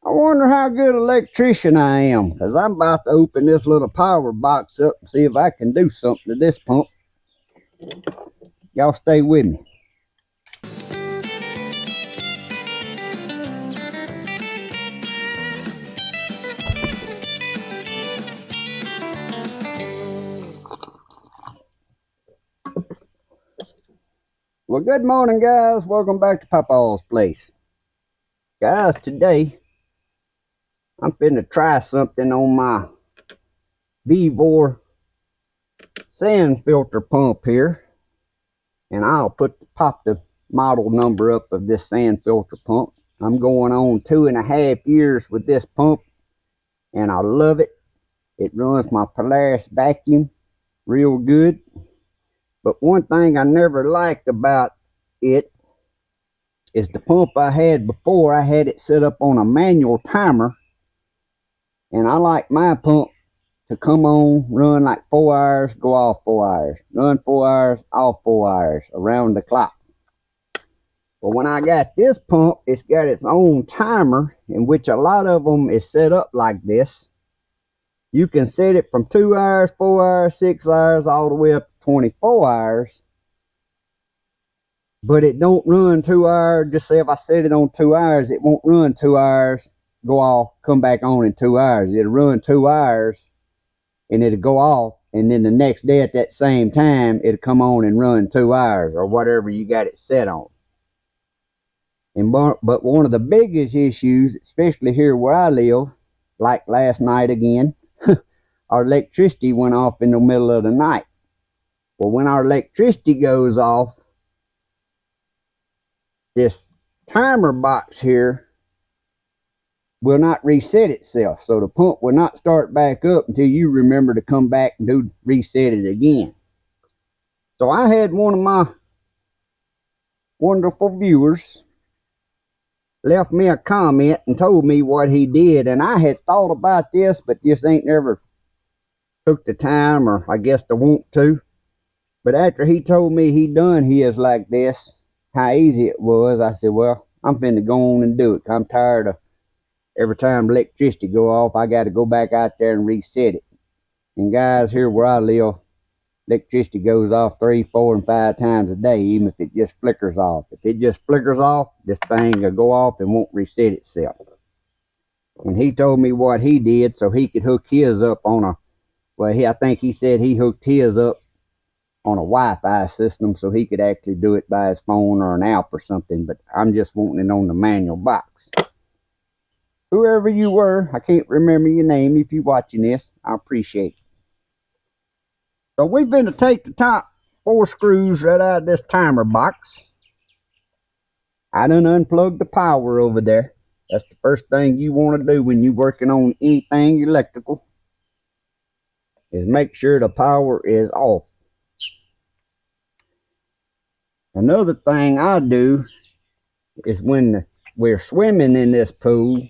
I wonder how good an electrician I am, because I'm about to open this little power box up and see if I can do something to this pump. Y'all stay with me. Well, good morning, guys. Welcome back to Papaw's place. Guys, today I'm finna try something on my VEVOR Sandfilter pump here. And I'll pop the model number up of this Sandfilter pump. I'm going on 2.5 years with this pump, and I love it. It runs my Polaris vacuum real good. But one thing I never liked about it is the pump I had before. I had it set up on a manual timer, and I like my pump to come on, run like 4 hours, go off 4 hours, run 4 hours, off 4 hours, around the clock. But when I got this pump, it's got its own timer, in which a lot of them is set up like this. You can set it from 2 hours, 4 hours, 6 hours, all the way up to 24 hours. But it don't run 2 hours. Just say if I set it on 2 hours, it won't run 2 hours, go off, come back on in 2 hours. It'll run 2 hours, and it'll go off, and then the next day at that same time, it'll come on and run 2 hours, or whatever you got it set on. But one of the biggest issues, especially here where I live, like last night again, our electricity went off in the middle of the night. Well, when our electricity goes off, this timer box here will not reset itself. So the pump will not start back up until you remember to come back and reset it again. So I had one of my wonderful viewers left me a comment and told me what he did, and I had thought about this, but just ain't never took the time, or I guess the want to. But after he told me he done his like this, how easy it was, I said, well, I'm finna go on and do it. I'm tired of every time electricity go off, I got to go back out there and reset it. And guys, here where I live, electricity goes off 3, 4, and 5 times a day, even if it just flickers off. If it just flickers off, this thing will go off and won't reset itself. And he told me what he did so he could hook his up on a, well, I think he said he hooked his up on a Wi-Fi system so he could actually do it by his phone or an app or something. But I'm just wanting it on the manual box. Whoever you were, I can't remember your name. If you're watching this, I appreciate it. So we've been to take the top 4 screws right out of this timer box. I done unplugged the power over there. That's the first thing you want to do when you're working on anything electrical, is make sure the power is off. Another thing I do is when we're swimming in this pool,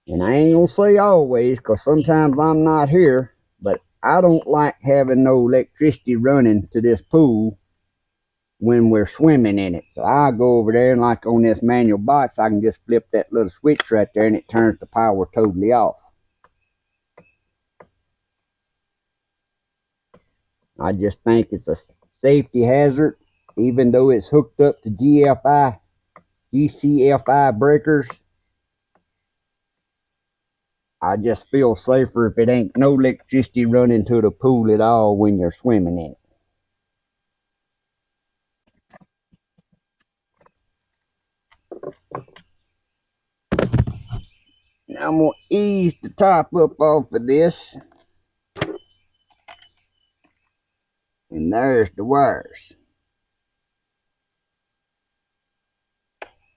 and I ain't gonna say always, because sometimes I'm not here, but I don't like having no electricity running to this pool when we're swimming in it. So I go over there, and like on this manual box, I can just flip that little switch right there, and it turns the power totally off. I just think it's a safety hazard, even though it's hooked up to GCFI breakers. I just feel safer if it ain't no electricity running to the pool at all when you're swimming in it. Now I'm going to ease the top up off of this. And there's the wires.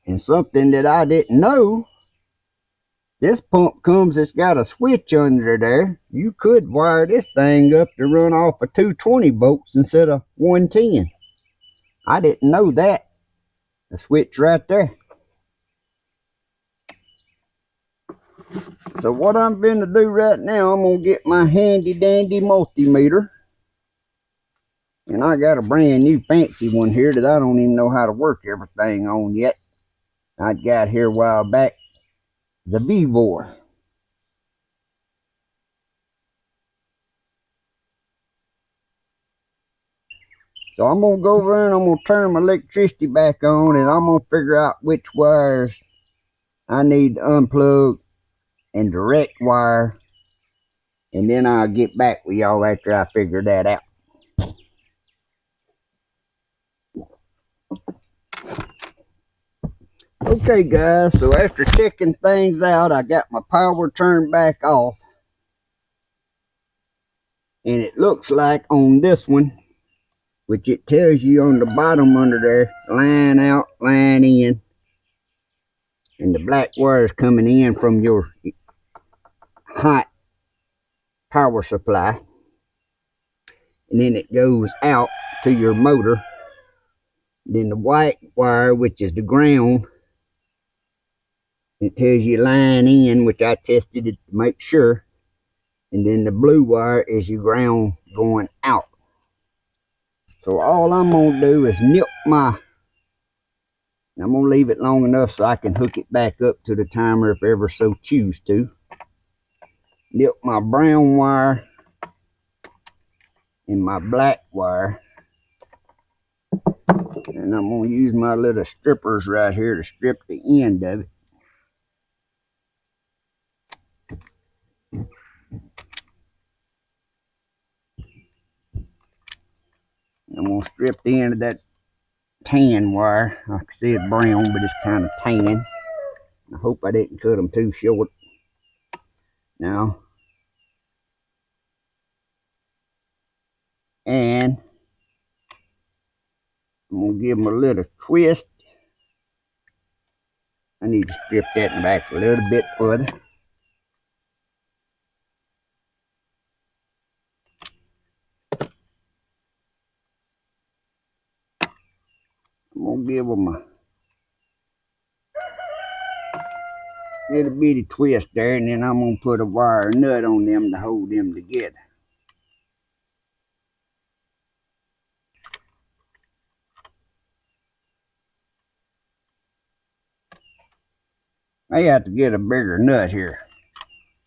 And something that I didn't know, this pump comes, it's got a switch under there. You could wire this thing up to run off of 220 volts instead of 110. I didn't know that. The switch right there. So what I'm going to do right now, I'm going to get my handy dandy multimeter. And I got a brand new fancy one here that I don't even know how to work everything on yet. I got here a while back. the VEVOR. So I'm going to go over and I'm going to turn my electricity back on, and I'm going to figure out which wires I need to unplug and direct wire, and then I'll get back with y'all after I figure that out. Okay guys, so after checking things out, I got my power turned back off, and it looks like on this one, which it tells you on the bottom under there, line out, line in, and the black wire is coming in from your hot power supply, and then it goes out to your motor. Then the white wire, which is the ground, it tells you line in, which I tested it to make sure, and then the blue wire is your ground going out. So all I'm going to do is nip my, I'm going to leave it long enough so I can hook it back up to the timer if ever so choose to. Nip my brown wire and my black wire. And I'm going to use my little strippers right here to strip the end of it. I'm going to strip the end of that tan wire. I can see it's brown, but it's kind of tan. I hope I didn't cut them too short. Now, and I'm going to give them a little twist. I need to strip that back a little bit further. I'm going to give them a little bitty twist there, and then I'm going to put a wire nut on them to hold them together. I have to get a bigger nut here.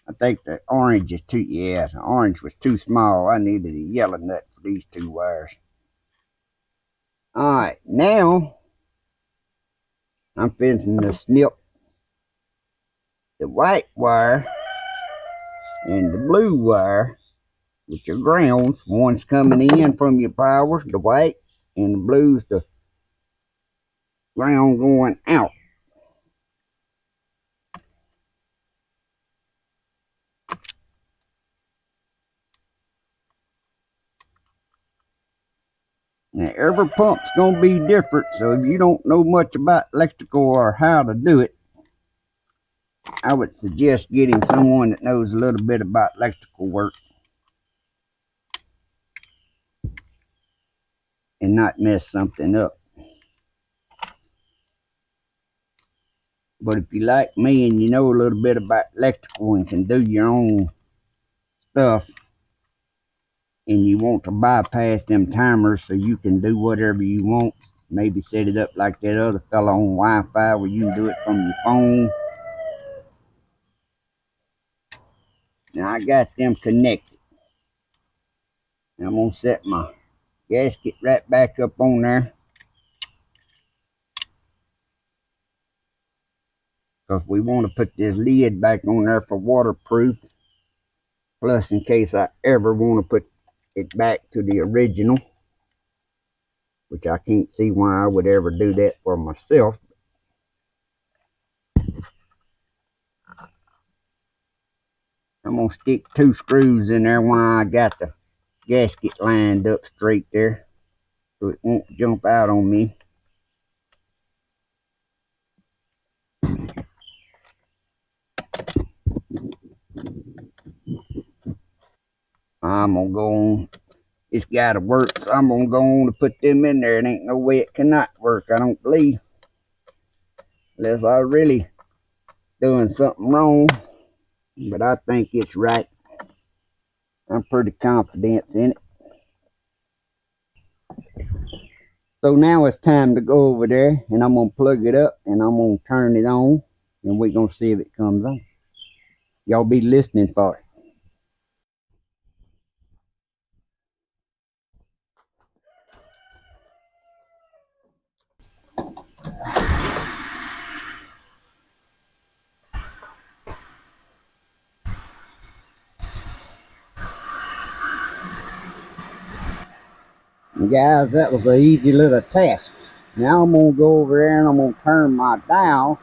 I think the orange is too, yeah, the orange was too small. I needed a yellow nut for these two wires. Alright, now I'm finishing to snip the white wire and the blue wire, which are grounds. One's coming in from your power, the white, and the blue's the ground going out. Now, every pump's going to be different, so if you don't know much about electrical or how to do it, I would suggest getting someone that knows a little bit about electrical work and not mess something up. But if you like me and you know a little bit about electrical and can do your own stuff, and you want to bypass them timers so you can do whatever you want, maybe set it up like that other fella on Wi-Fi where you can do it from your phone. Now I got them connected. Now I'm going to set my gasket right back up on there, because we want to put this lid back on there for waterproof, plus in case I ever want to put it back to the original, which I can't see why I would ever do that for myself. I'm going to stick 2 screws in there while I got the gasket lined up straight there, so it won't jump out on me. I'm going to go on. It's got to work, so I'm going to go on to put them in there. It ain't no way it cannot work, I don't believe. Unless I really doing something wrong. But I think it's right. I'm pretty confident in it. So now it's time to go over there, and I'm going to plug it up, and I'm going to turn it on. and we're gonna see if it comes on. Y'all be listening for it. And guys, that was an easy little test. Now I'm gonna go over there and I'm gonna turn my dial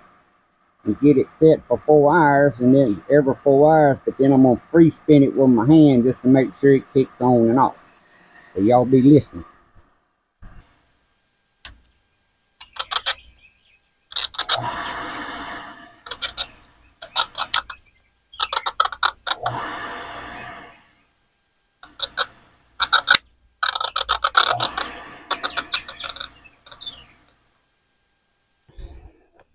and get it set for 4 hours, and then every 4 hours, but then I'm gonna free spin it with my hand just to make sure it kicks on and off. So y'all be listening.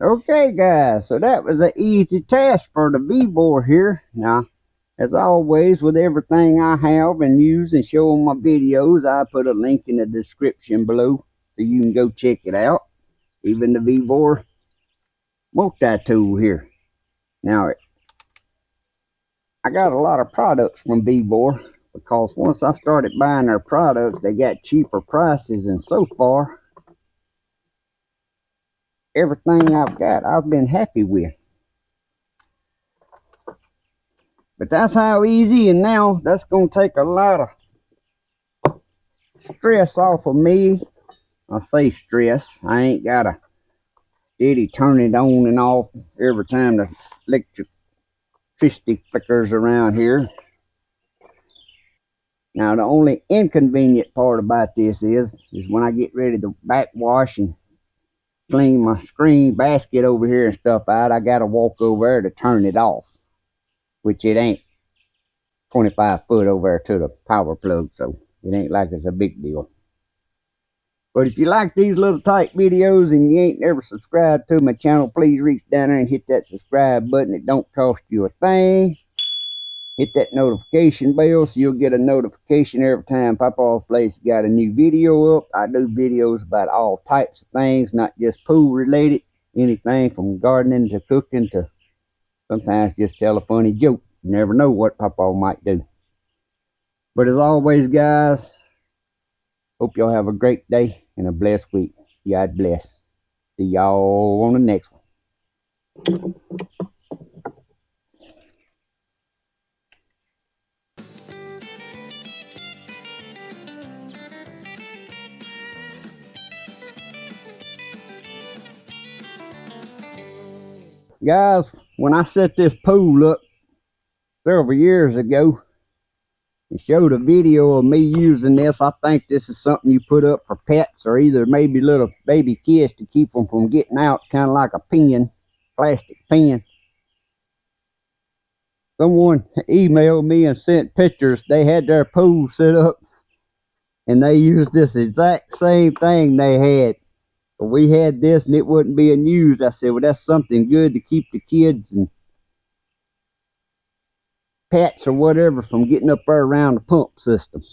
Okay guys, so that was an easy test for the VEVOR here. Now, as always, with everything I have and use and show on my videos, I put a link in the description below so you can go check it out. Even the VEVOR multi-tool here. Now, I got a lot of products from VEVOR because once I started buying their products, they got cheaper prices, and so far, everything I've got, I've been happy with. But that's how easy, and now that's going to take a lot of stress off of me. I say stress. I ain't got to steady turn it on and off every time the electricity flickers around here. Now, the only inconvenient part about this is when I get ready to backwash and clean my screen basket over here and stuff out, I got to walk over there to turn it off, which it ain't 25 foot over there to the power plug, so it ain't like it's a big deal. But if you like these little type videos and you ain't never subscribed to my channel, please reach down there and hit that subscribe button. It don't cost you a thing. Hit that notification bell so you'll get a notification every time Papaw's Place got a new video up. I do videos about all types of things, not just pool related. Anything from gardening to cooking to sometimes just tell a funny joke. You never know what Papaw might do. But as always, guys, hope y'all have a great day and a blessed week. God bless. See y'all on the next one. Guys, when I set this pool up several years ago and showed a video of me using this, I think this is something you put up for pets or either maybe little baby kids to keep them from getting out, kind of like a pen, plastic pen. Someone emailed me and sent pictures. They had their pool set up and they used this exact same thing they had. But we had this and it wasn't being used. I said, well, that's something good to keep the kids and pets or whatever from getting up there around the pump system.